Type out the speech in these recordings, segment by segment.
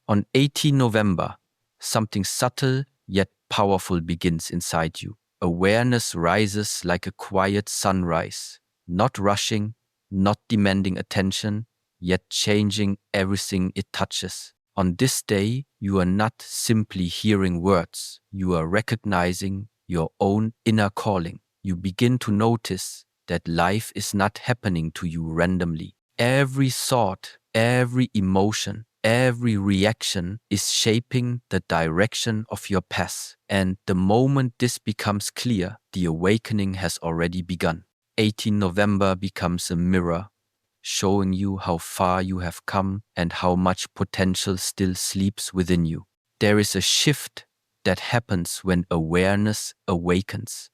On 18 November, something subtle yet powerful begins inside you. Awareness rises like a quiet sunrise, not rushing, not demanding attention, yet changing everything it touches. On this day, you are not simply hearing words, you are recognizing your own inner calling. You begin to notice that life is not happening to you randomly. Every thought, every emotion, every reaction is shaping the direction of your path. And the moment this becomes clear, the awakening has already begun. 18 November becomes a mirror, showing you how far you have come and how much potential still sleeps within you. There is a shift that happens when awareness awakens.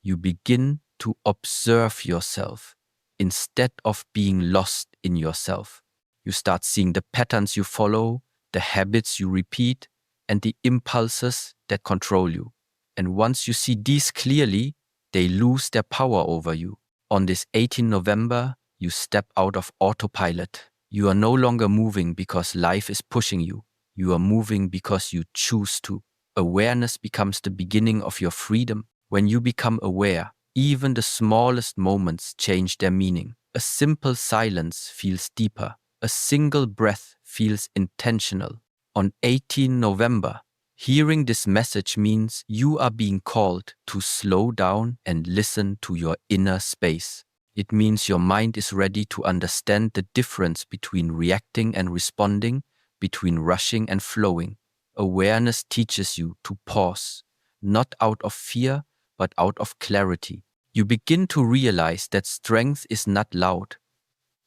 You begin to observe yourself instead of being lost in yourself. You start seeing the patterns you follow, the habits you repeat, and the impulses that control you. And once you see these clearly, they lose their power over you. On this 18 November, you step out of autopilot. You are no longer moving because life is pushing you. You are moving because you choose to. Awareness becomes the beginning of your freedom. When you become aware, even the smallest moments change their meaning. A simple silence feels deeper. A single breath feels intentional. On 18 November, hearing this message means you are being called to slow down and listen to your inner space. It means your mind is ready to understand the difference between reacting and responding, between rushing and flowing. Awareness teaches you to pause, not out of fear, but out of clarity. You begin to realize that strength is not loud.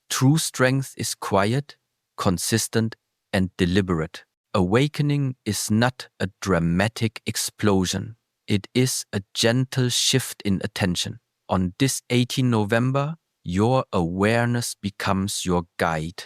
True strength is quiet, consistent, and deliberate. Awakening is not a dramatic explosion. It is a gentle shift in attention. On this 18 November, your awareness becomes your guide.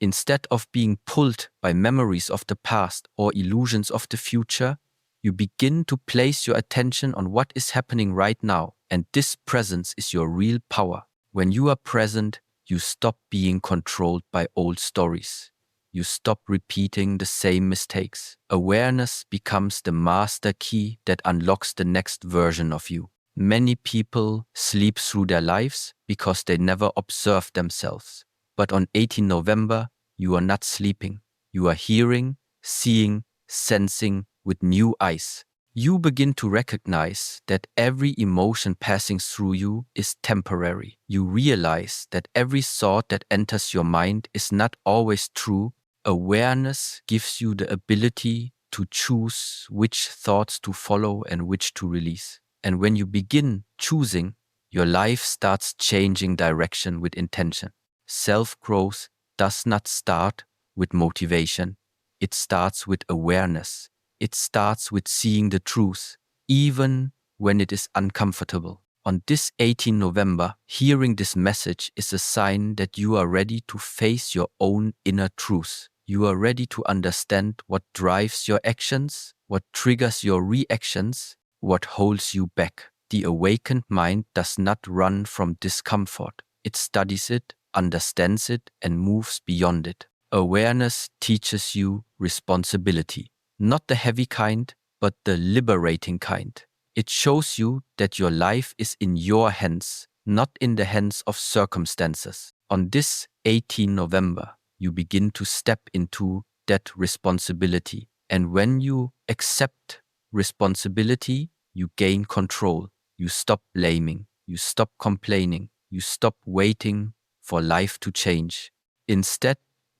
Instead of being pulled by memories of the past or illusions of the future, you begin to place your attention on what is happening right now, and this presence is your real power. When you are present, you stop being controlled by old stories. You stop repeating the same mistakes. Awareness becomes the master key that unlocks the next version of you. Many people sleep through their lives because they never observe themselves. But on 18 November, you are not sleeping. You are hearing, seeing, sensing with new eyes. You begin to recognize that every emotion passing through you is temporary. You realize that every thought that enters your mind is not always true. Awareness gives you the ability to choose which thoughts to follow and which to release. And when you begin choosing, your life starts changing direction with intention. Self-growth does not start with motivation. It starts with awareness. It starts with seeing the truth, even when it is uncomfortable. On this 18 November, hearing this message is a sign that you are ready to face your own inner truth. You are ready to understand what drives your actions, what triggers your reactions, what holds you back. The awakened mind does not run from discomfort. It studies it, understands it, and moves beyond it. Awareness teaches you responsibility. Not the heavy kind, but the liberating kind. It shows you that your life is in your hands, not in the hands of circumstances. On this 18 November, you begin to step into that responsibility. And when you accept responsibility, you gain control. You stop blaming. You stop complaining. You stop waiting for life to change. Instead,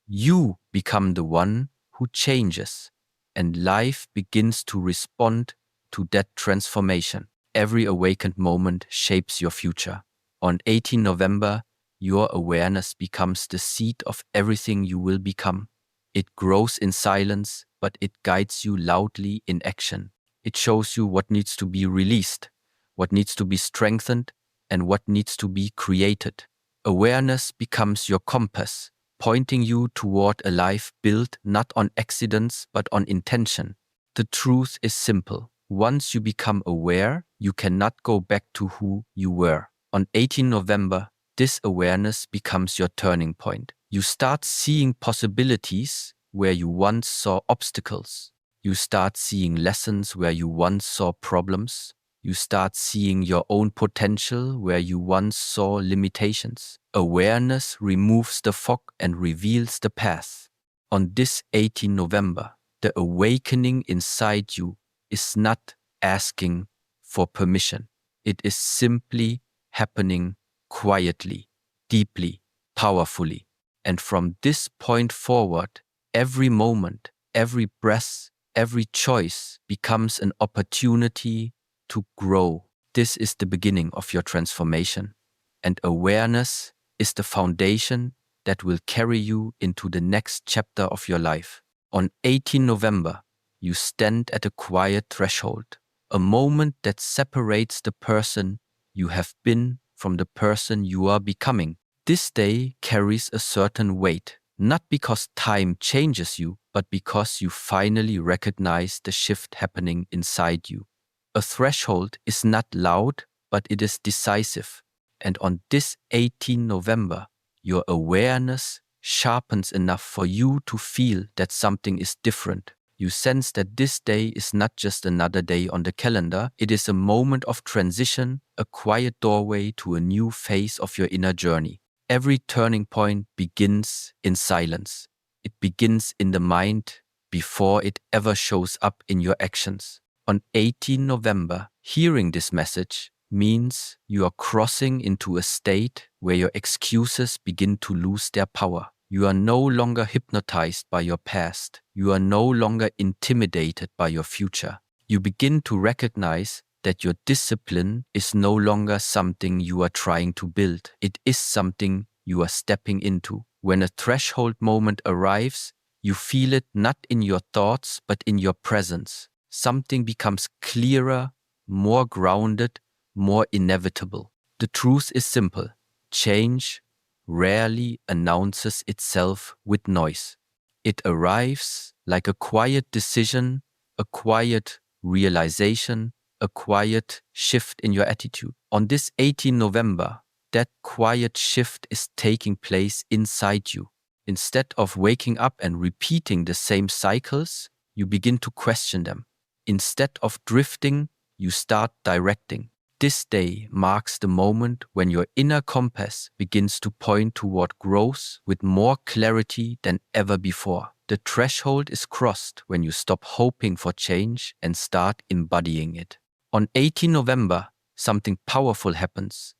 you become the one who changes. And life begins to respond to that transformation. Every awakened moment shapes your future. On 18 November, your awareness becomes the seed of everything you will become. It grows in silence, but it guides you loudly in action. It shows you what needs to be released, what needs to be strengthened, and what needs to be created. Awareness becomes your compass, pointing you toward a life built not on accidents but on intention. The truth is simple. Once you become aware, you cannot go back to who you were. On 18 November, this awareness becomes your turning point. You start seeing possibilities where you once saw obstacles. You start seeing lessons where you once saw problems. You start seeing your own potential where you once saw limitations. Awareness removes the fog and reveals the path. On this 18 November, the awakening inside you is not asking for permission. It is simply happening quietly, deeply, powerfully. And from this point forward, every moment, every breath, every choice becomes an opportunity to grow. This is the beginning of your transformation. And awareness is the foundation that will carry you into the next chapter of your life. On 18 November, you stand at a quiet threshold, a moment that separates the person you have been from the person you are becoming. This day carries a certain weight, not because time changes you, but because you finally recognize the shift happening inside you. A threshold is not loud, but it is decisive. And on this 18 November, your awareness sharpens enough for you to feel that something is different. You sense that this day is not just another day on the calendar, it is a moment of transition, a quiet doorway to a new phase of your inner journey. Every turning point begins in silence. It begins in the mind before it ever shows up in your actions. On 18 November, hearing this message means you are crossing into a state where your excuses begin to lose their power. You are no longer hypnotized by your past. You are no longer intimidated by your future. You begin to recognize that your discipline is no longer something you are trying to build. It is something you are stepping into. When a threshold moment arrives, you feel it not in your thoughts, but in your presence. Something becomes clearer, more grounded, more inevitable. The truth is simple. Change rarely announces itself with noise. It arrives like a quiet decision, a quiet realization, a quiet shift in your attitude. On this 18 November, that quiet shift is taking place inside you. Instead of waking up and repeating the same cycles, you begin to question them. Instead of drifting, you start directing. This day marks the moment when your inner compass begins to point toward growth with more clarity than ever before. The threshold is crossed when you stop hoping for change and start embodying it. On 18 November, something powerful happens.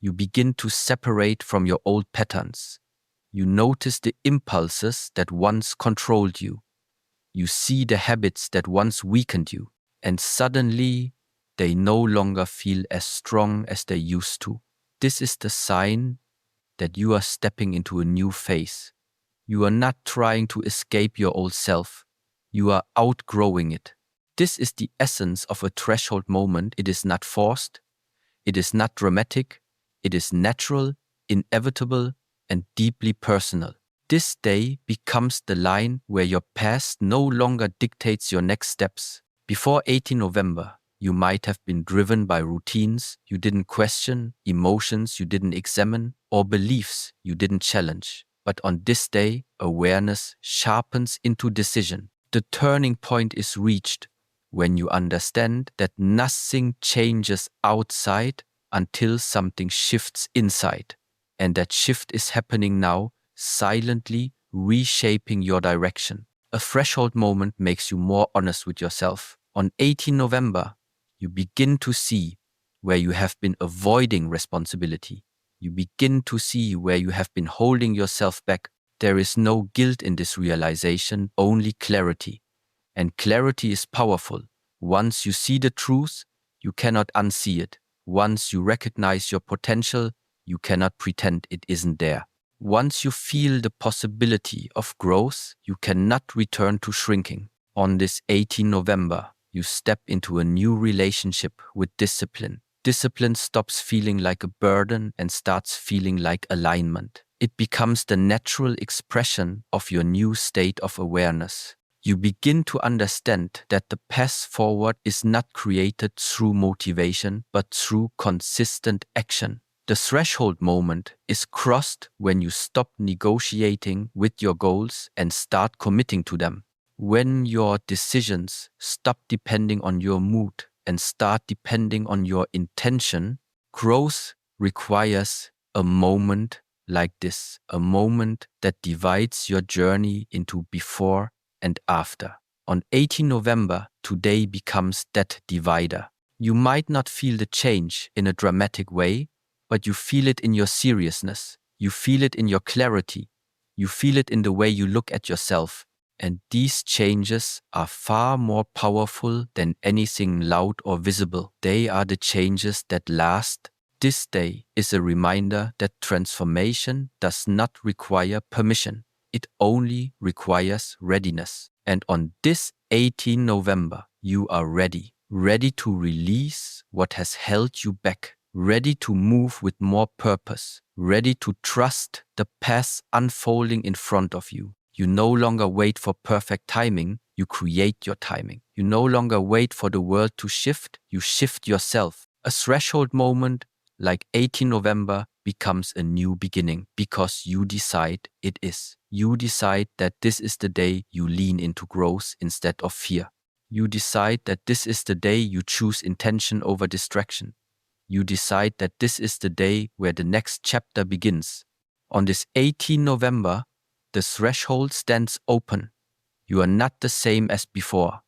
You begin to separate from your old patterns. You notice the impulses that once controlled you. You see the habits that once weakened you, and suddenly they no longer feel as strong as they used to. This is the sign that you are stepping into a new phase. You are not trying to escape your old self. You are outgrowing it. This is the essence of a threshold moment. It is not forced. It is not dramatic. It is natural, inevitable, and deeply personal. This day becomes the line where your past no longer dictates your next steps. Before 18 November, you might have been driven by routines you didn't question, emotions you didn't examine, or beliefs you didn't challenge. But on this day, awareness sharpens into decision. The turning point is reached when you understand that nothing changes outside until something shifts inside. And that shift is happening now, silently reshaping your direction. A threshold moment makes you more honest with yourself. On 18 November, you begin to see where you have been avoiding responsibility. You begin to see where you have been holding yourself back. There is no guilt in this realization, only clarity. And clarity is powerful. Once you see the truth, you cannot unsee it. Once you recognize your potential, you cannot pretend it isn't there. Once you feel the possibility of growth, you cannot return to shrinking. On this 18 November, you step into a new relationship with discipline. Discipline stops feeling like a burden and starts feeling like alignment. It becomes the natural expression of your new state of awareness. You begin to understand that the path forward is not created through motivation, but through consistent action. The threshold moment is crossed when you stop negotiating with your goals and start committing to them. When your decisions stop depending on your mood and start depending on your intention, growth requires a moment like this, a moment that divides your journey into before and after. On 18 November, today becomes that divider. You might not feel the change in a dramatic way, but you feel it in your seriousness. You feel it in your clarity. You feel it in the way you look at yourself. And these changes are far more powerful than anything loud or visible. They are the changes that last. This day is a reminder that transformation does not require permission. It only requires readiness. And on this 18 November, you are ready. Ready to release what has held you back. Ready to move with more purpose. Ready to trust the path unfolding in front of you. You no longer wait for perfect timing, you create your timing. You no longer wait for the world to shift, you shift yourself. A threshold moment like 18 November becomes a new beginning because you decide it is. You decide that this is the day you lean into growth instead of fear. You decide that this is the day you choose intention over distraction. You decide that this is the day where the next chapter begins. On this 18 November, the threshold stands open. You are not the same as before,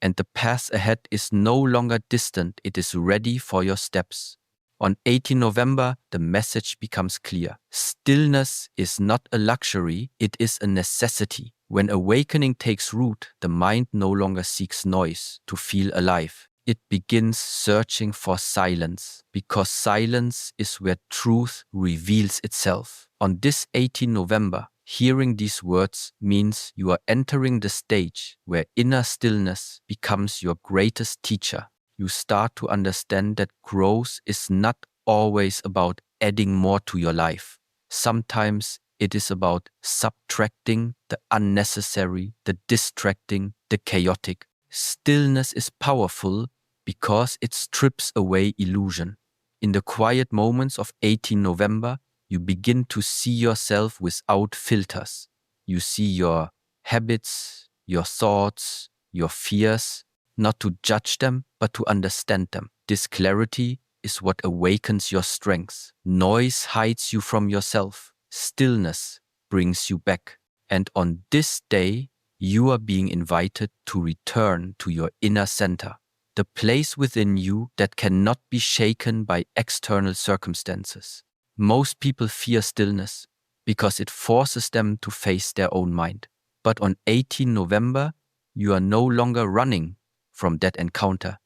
and the path ahead is no longer distant, it is ready for your steps. On 18 November, the message becomes clear. Stillness is not a luxury, it is a necessity. When awakening takes root, the mind no longer seeks noise to feel alive. It begins searching for silence, because silence is where truth reveals itself. On this 18 November, hearing these words means you are entering the stage where inner stillness becomes your greatest teacher. You start to understand that growth is not always about adding more to your life. Sometimes it is about subtracting the unnecessary, the distracting, the chaotic. Stillness is powerful because it strips away illusion. In the quiet moments of 18 November, you begin to see yourself without filters. You see your habits, your thoughts, your fears, not to judge them, but to understand them. This clarity is what awakens your strength. Noise hides you from yourself. Stillness brings you back. And on this day, you are being invited to return to your inner center, the place within you that cannot be shaken by external circumstances. Most people fear stillness because it forces them to face their own mind. But on 18 November, you are no longer running from that encounter.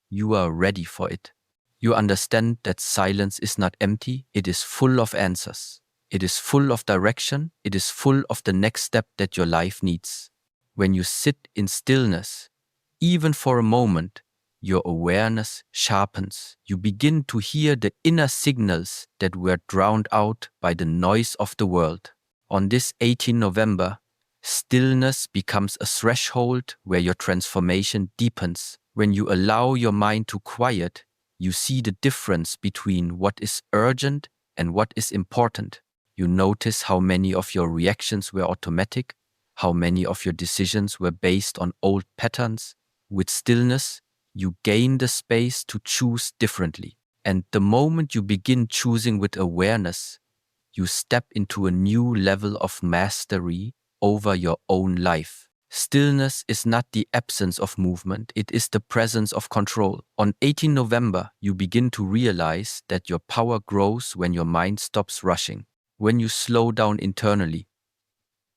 You are ready for it. You understand that silence is not empty, it is full of answers. It is full of direction, it is full of the next step that your life needs. When you sit in stillness, even for a moment, your awareness sharpens. You begin to hear the inner signals that were drowned out by the noise of the world. On this 18 November, stillness becomes a threshold where your transformation deepens. When you allow your mind to quiet, you see the difference between what is urgent and what is important. You notice how many of your reactions were automatic, how many of your decisions were based on old patterns. With stillness, you gain the space to choose differently. And the moment you begin choosing with awareness, you step into a new level of mastery over your own life. Stillness is not the absence of movement, it is the presence of control. On 18 November, you begin to realize that your power grows when your mind stops rushing. When you slow down internally,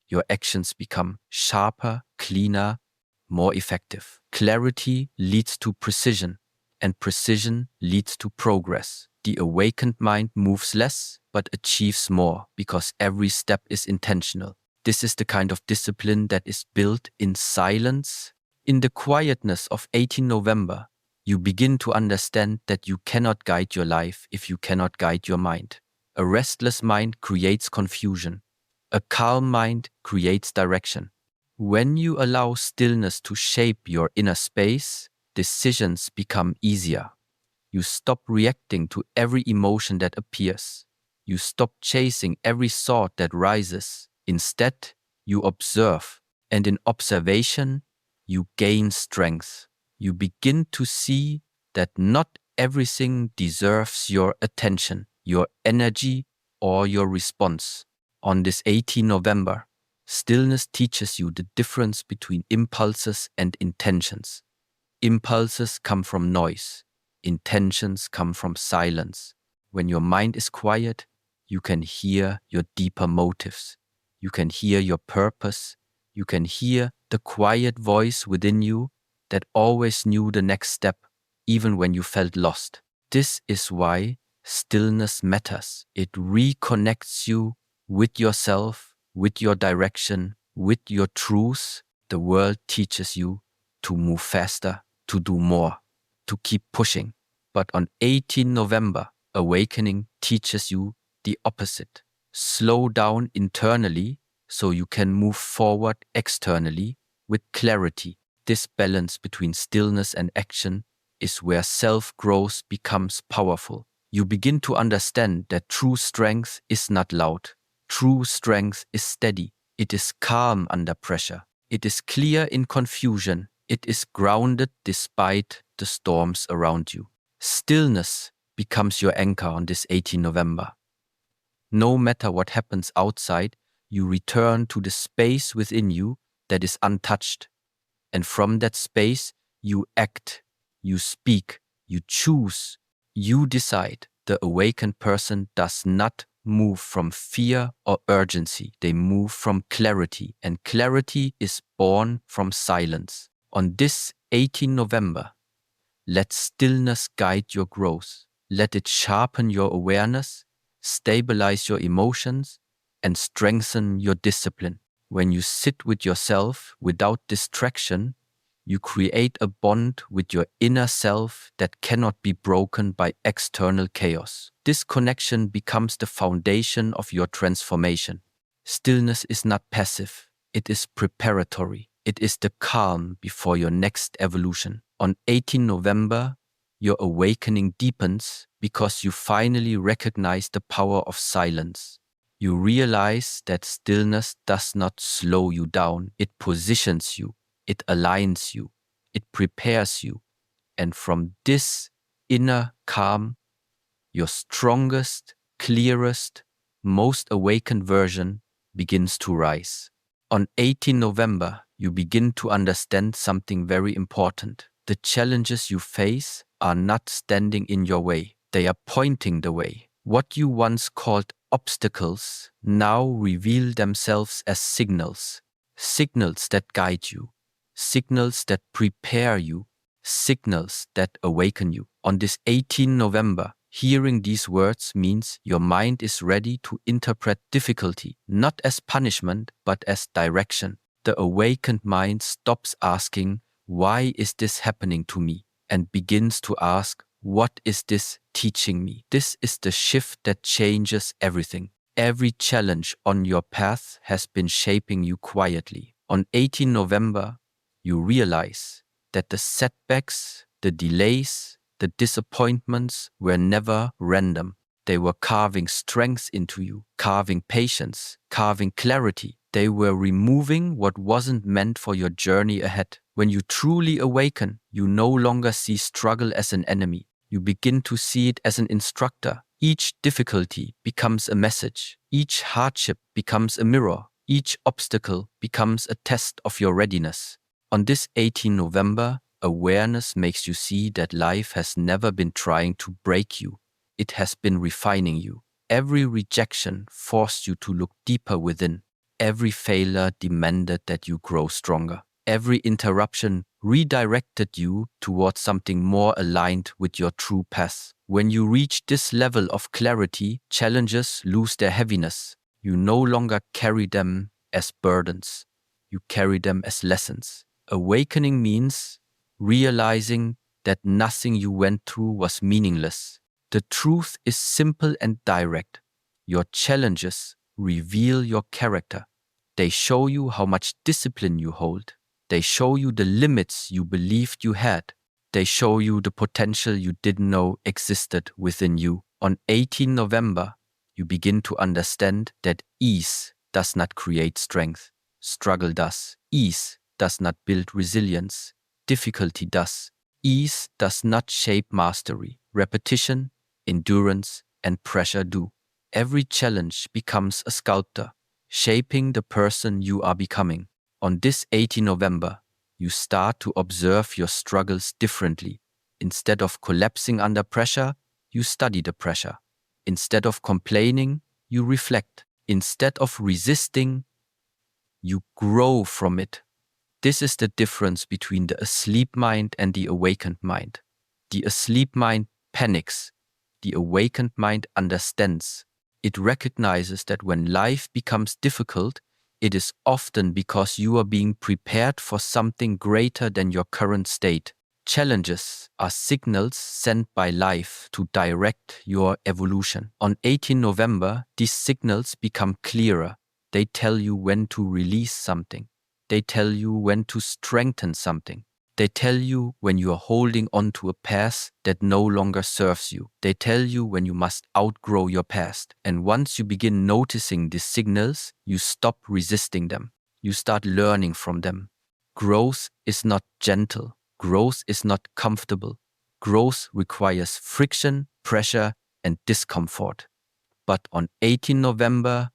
your actions become sharper, cleaner, more effective. Clarity leads to precision, and precision leads to progress. The awakened mind moves less, but achieves more, because every step is intentional. This is the kind of discipline that is built in silence. In the quietness of 18 November, you begin to understand that you cannot guide your life if you cannot guide your mind. A restless mind creates confusion. A calm mind creates direction. When you allow stillness to shape your inner space, decisions become easier. You stop reacting to every emotion that appears. You stop chasing every thought that rises. Instead, you observe, and in observation, you gain strength. You begin to see that not everything deserves your attention, your energy, or your response. On this 18 November, stillness teaches you the difference between impulses and intentions. Impulses come from noise. Intentions come from silence. When your mind is quiet, you can hear your deeper motives. You can hear your purpose. You can hear the quiet voice within you that always knew the next step, even when you felt lost. This is why stillness matters. It reconnects you with yourself, with your direction, with your truth. The world teaches you to move faster, to do more, to keep pushing. But on 18 November, awakening teaches you the opposite. Slow down internally so you can move forward externally with clarity. This balance between stillness and action is where self-growth becomes powerful. You begin to understand that true strength is not loud. True strength is steady. It is calm under pressure. It is clear in confusion. It is grounded despite the storms around you. Stillness becomes your anchor on this 18 November. No matter what happens outside, you return to the space within you that is untouched. And from that space, you act, you speak, you choose, you decide. The awakened person does not move from fear or urgency. They move from clarity, and clarity is born from silence. On this 18 November, let stillness guide your growth. Let it sharpen your awareness, stabilize your emotions, and strengthen your discipline. When you sit with yourself without distraction, you create a bond with your inner self that cannot be broken by external chaos. This connection becomes the foundation of your transformation. Stillness is not passive, it is preparatory. It is the calm before your next evolution. On 18 November, your awakening deepens because you finally recognize the power of silence. You realize that stillness does not slow you down, it positions you. It aligns you, it prepares you, and from this inner calm, your strongest, clearest, most awakened version begins to rise. On 18 November, you begin to understand something very important. The challenges you face are not standing in your way, they are pointing the way. What you once called obstacles now reveal themselves as signals, signals that guide you, signals that prepare you, signals that awaken you. On this 18 November, hearing these words means your mind is ready to interpret difficulty, not as punishment, but as direction. The awakened mind stops asking, "Why is this happening to me?" and begins to ask, "What is this teaching me?" This is the shift that changes everything. Every challenge on your path has been shaping you quietly. On 18 November, you realize that the setbacks, the delays, the disappointments were never random. They were carving strength into you, carving patience, carving clarity. They were removing what wasn't meant for your journey ahead. When you truly awaken, you no longer see struggle as an enemy. You begin to see it as an instructor. Each difficulty becomes a message. Each hardship becomes a mirror. Each obstacle becomes a test of your readiness. On this 18 November, awareness makes you see that life has never been trying to break you. It has been refining you. Every rejection forced you to look deeper within. Every failure demanded that you grow stronger. Every interruption redirected you towards something more aligned with your true path. When you reach this level of clarity, challenges lose their heaviness. You no longer carry them as burdens. You carry them as lessons. Awakening means realizing that nothing you went through was meaningless. The truth is simple and direct. Your challenges reveal your character. They show you how much discipline you hold. They show you the limits you believed you had. They show you the potential you didn't know existed within you. On 18 November, you begin to understand that ease does not create strength. Struggle does. Ease does not build resilience. Difficulty does. Ease does not shape mastery. Repetition, endurance, and pressure do. Every challenge becomes a sculptor, shaping the person you are becoming. On this 18 November, you start to observe your struggles differently. Instead of collapsing under pressure, you study the pressure. Instead of complaining, you reflect. Instead of resisting, you grow from it. This is the difference between the asleep mind and the awakened mind. The asleep mind panics. The awakened mind understands. It recognizes that when life becomes difficult, it is often because you are being prepared for something greater than your current state. Challenges are signals sent by life to direct your evolution. On 18 November, these signals become clearer. They tell you when to release something. They tell you when to strengthen something. They tell you when you are holding on to a past that no longer serves you. They tell you when you must outgrow your past. And once you begin noticing these signals, you stop resisting them. You start learning from them. Growth is not gentle. Growth is not comfortable. Growth requires friction, pressure, and discomfort. But on 18 November,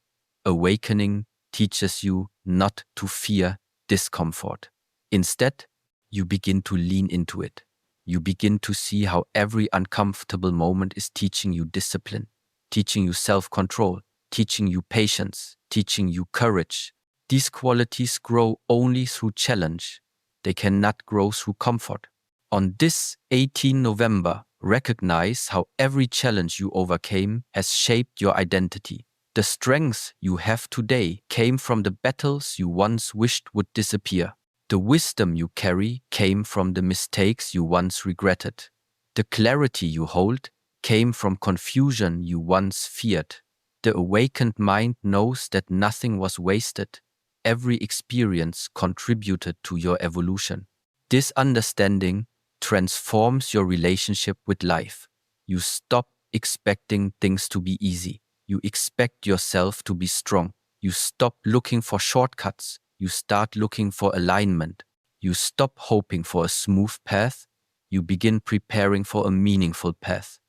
awakening teaches you not to fear discomfort. Instead, you begin to lean into it. You begin to see how every uncomfortable moment is teaching you discipline, teaching you self-control, teaching you patience, teaching you courage. These qualities grow only through challenge. They cannot grow through comfort. On this 18 November, recognize how every challenge you overcame has shaped your identity. The strength you have today came from the battles you once wished would disappear. The wisdom you carry came from the mistakes you once regretted. The clarity you hold came from confusion you once feared. The awakened mind knows that nothing was wasted. Every experience contributed to your evolution. This understanding transforms your relationship with life. You stop expecting things to be easy. You expect yourself to be strong. You stop looking for shortcuts. You start looking for alignment. You stop hoping for a smooth path. You begin preparing for a meaningful path.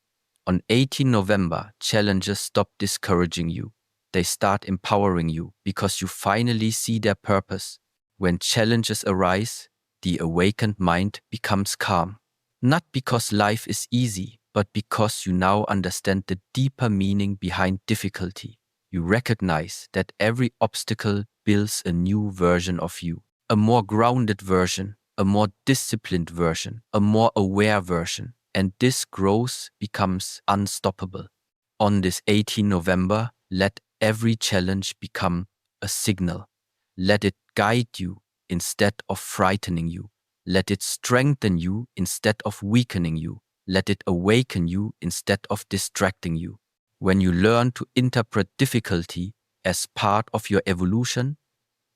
On 18 November, challenges stop discouraging you. They start empowering you because you finally see their purpose. When challenges arise, the awakened mind becomes calm. Not because life is easy, but because you now understand the deeper meaning behind difficulty. You recognize that every obstacle builds a new version of you, a more grounded version, a more disciplined version, a more aware version, and this growth becomes unstoppable. On this 18 November, let every challenge become a signal. Let it guide you instead of frightening you. Let it strengthen you instead of weakening you. Let it awaken you instead of distracting you. When you learn to interpret difficulty as part of your evolution,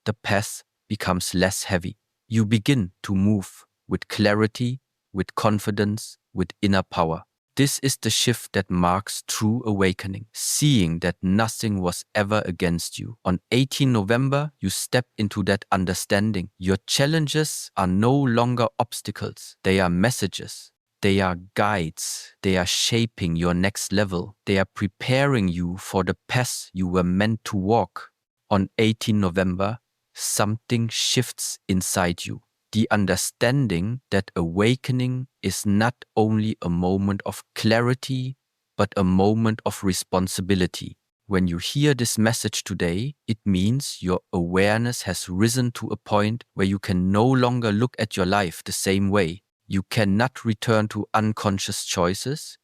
the path becomes less heavy. You begin to move with clarity, with confidence, with inner power. This is the shift that marks true awakening, seeing that nothing was ever against you. On 18 November, you step into that understanding. Your challenges are no longer obstacles, they are messages. They are guides. They are shaping your next level. They are preparing you for the path you were meant to walk. On 18 November, something shifts inside you. The understanding that awakening is not only a moment of clarity, but a moment of responsibility. When you hear this message today, it means your awareness has risen to a point where you can no longer look at your life the same way. You cannot return to unconscious choices.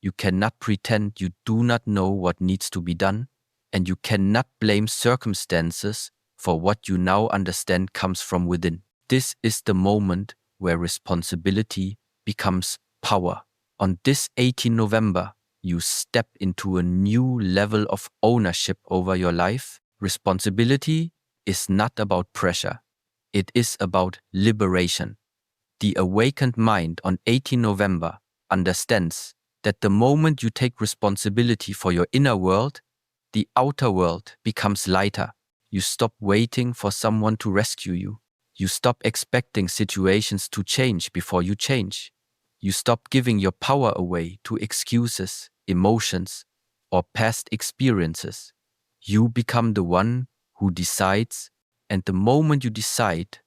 You cannot pretend you do not know what needs to be done. And you cannot blame circumstances for what you now understand comes from within. This is the moment where responsibility becomes power. On this 18 November, you step into a new level of ownership over your life. Responsibility is not about pressure. It is about liberation. The awakened mind on 18 November understands that the moment you take responsibility for your inner world, the outer world becomes lighter. You stop waiting for someone to rescue you. You stop expecting situations to change before you change. You stop giving your power away to excuses, emotions, or past experiences. You become the one who decides, and the moment you decide,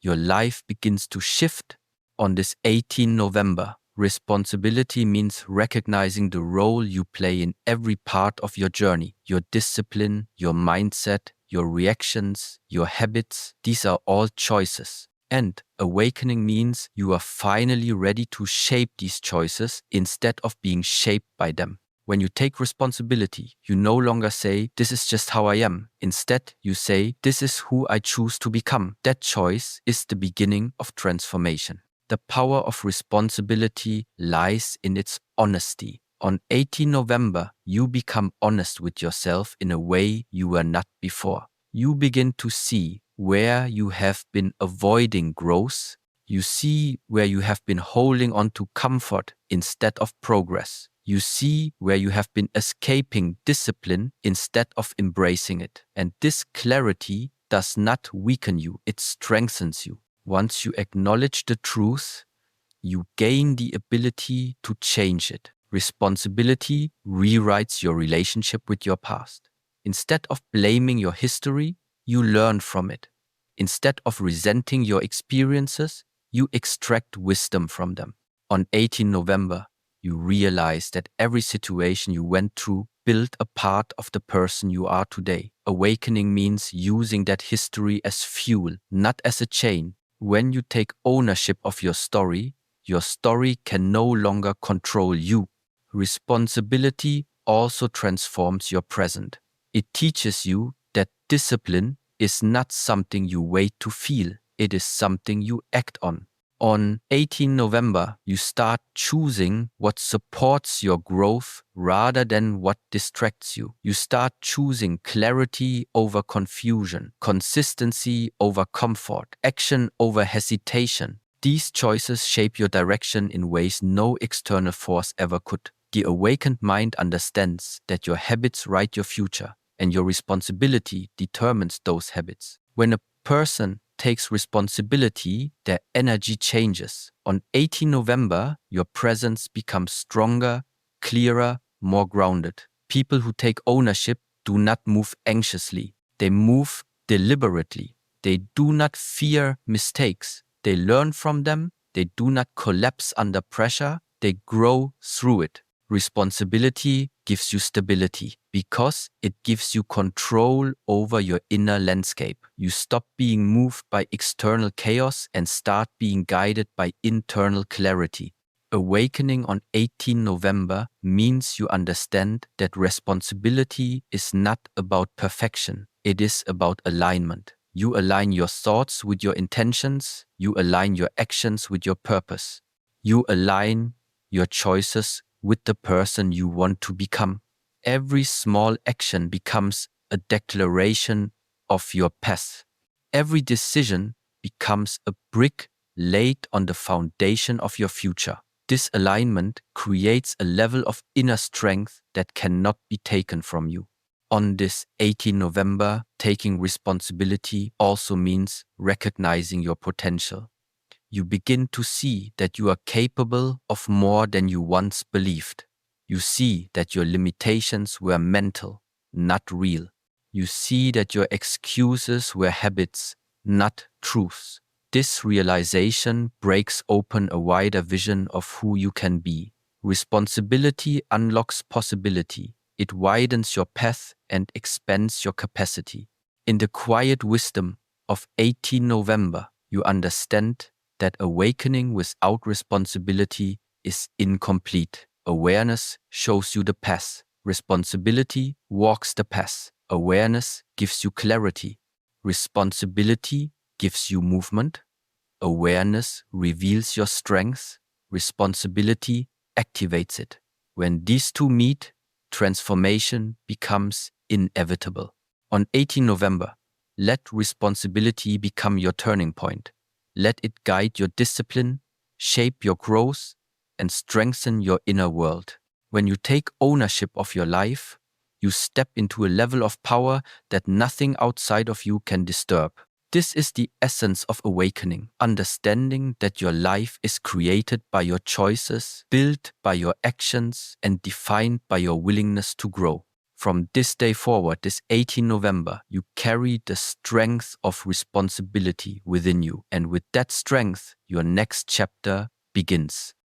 your life begins to shift. On this 18 November, responsibility means recognizing the role you play in every part of your journey. Your discipline, your mindset, your reactions, your habits, these are all choices. And awakening means you are finally ready to shape these choices instead of being shaped by them. When you take responsibility, you no longer say, "This is just how I am." Instead, you say, "This is who I choose to become." That choice is the beginning of transformation. The power of responsibility lies in its honesty. On 18 November, you become honest with yourself in a way you were not before. You begin to see where you have been avoiding growth. You see where you have been holding on to comfort instead of progress. You see where you have been escaping discipline instead of embracing it. And this clarity does not weaken you, it strengthens you. Once you acknowledge the truth, you gain the ability to change it. Responsibility rewrites your relationship with your past. Instead of blaming your history, you learn from it. Instead of resenting your experiences, you extract wisdom from them. On 18 November, you realize that every situation you went through built a part of the person you are today. Awakening means using that history as fuel, not as a chain. When you take ownership of your story can no longer control you. Responsibility also transforms your present. It teaches you that discipline is not something you wait to feel, it is something you act on. On 18 November, you start choosing what supports your growth rather than what distracts you. You start choosing clarity over confusion, consistency over comfort, action over hesitation. These choices shape your direction in ways no external force ever could. The awakened mind understands that your habits write your future, and your responsibility determines those habits. When a person takes responsibility, their energy changes. On 18 November, your presence becomes stronger, clearer, more grounded. People who take ownership do not move anxiously. They move deliberately. They do not fear mistakes. They learn from them. They do not collapse under pressure. They grow through it. Responsibility gives you stability because it gives you control over your inner landscape. You stop being moved by external chaos and start being guided by internal clarity. Awakening on 18 November means you understand that responsibility is not about perfection. It is about alignment. You align your thoughts with your intentions. You align your actions with your purpose. You align your choices with the person you want to become. Every small action becomes a declaration of your path. Every decision becomes a brick laid on the foundation of your future. This alignment creates a level of inner strength that cannot be taken from you. On this 18 November, taking responsibility also means recognizing your potential. You begin to see that you are capable of more than you once believed. You see that your limitations were mental, not real. You see that your excuses were habits, not truths. This realization breaks open a wider vision of who you can be. Responsibility unlocks possibility. It widens your path and expands your capacity. In the quiet wisdom of 18 November, you understand that awakening without responsibility is incomplete. Awareness shows you the path. Responsibility walks the path. Awareness gives you clarity. Responsibility gives you movement. Awareness reveals your strength. Responsibility activates it. When these two meet, transformation becomes inevitable. On 18 November, let responsibility become your turning point. Let it guide your discipline, shape your growth, and strengthen your inner world. When you take ownership of your life, you step into a level of power that nothing outside of you can disturb. This is the essence of awakening, understanding that your life is created by your choices, built by your actions, and defined by your willingness to grow. From this day forward, this 18 November, you carry the strength of responsibility within you. And with that strength, your next chapter begins.